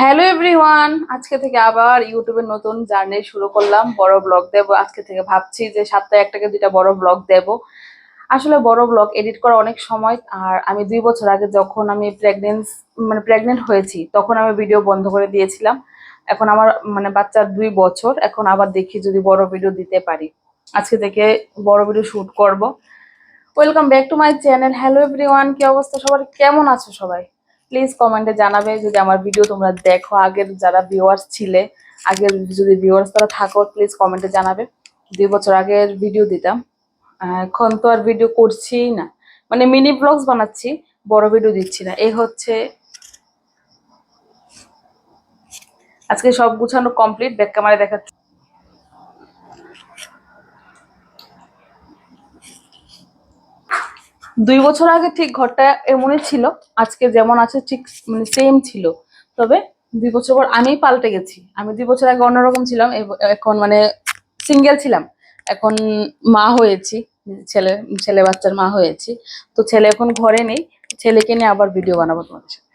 Hello everyone, আজকে থেকে আবার ইউটিউবের নতুন জার্নি শুরু করলাম। বড় ব্লগ দেব আজকে থেকে, ভাবছি যে সপ্তাহে একটাকে দুইটা বড় ব্লগ দেব। আসলে বড় ব্লগ এডিট করা অনেক সময়, আর আমি 2 বছর আগে যখন আমি প্রেগনেন্ট হয়েছি তখন আমি ভিডিও বন্ধ করে দিয়েছিলাম। এখন আমার বাচ্চার 2 বছর, এখন আবার দেখি যদি বড় ভিডিও দিতে পারি। আজকে থেকে বড় ভিডিও শুট করব। Welcome back to my channel. Hello everyone, কি অবস্থা সবার, কেমন আছো সবাই? প্লিজ কমেন্টে জানাবে যদি আমার ভিডিও তোমরা দেখো, আগের যারা ভিউয়ার্স ছিলে, আগের যদি ভিউয়ার্স তারা থাকো প্লিজ কমেন্টে জানাবে। 2 বছর আগের ভিডিও দিতাম, এখন তো আর ভিডিও করছি না, মিনি ব্লগস বানাচ্ছি, বড় ভিডিও দিচ্ছি না। এই হচ্ছে আজকে সব গুছানো কমপ্লিট, ব্যাক ক্যামেরায় দেখাচ্ছি। 2 বছর আগে ঠিক ঘরটা এমনই ছিল, আজকে যেমন আছে ঠিক সেম ছিল। তবে 2 বছর পর আমি পাল্টে গেছি। আমি 2 বছর আগে অন্যরকম ছিলাম, এখন সিঙ্গেল ছিলাম, এখন মা হয়েছি, ছেলে ছেলে বাচ্চার মা হয়েছি। তো ছেলে এখন ঘরে নেই, ছেলেকে নিয়ে আবার ভিডিও বানাবো তোমাদের সাথে।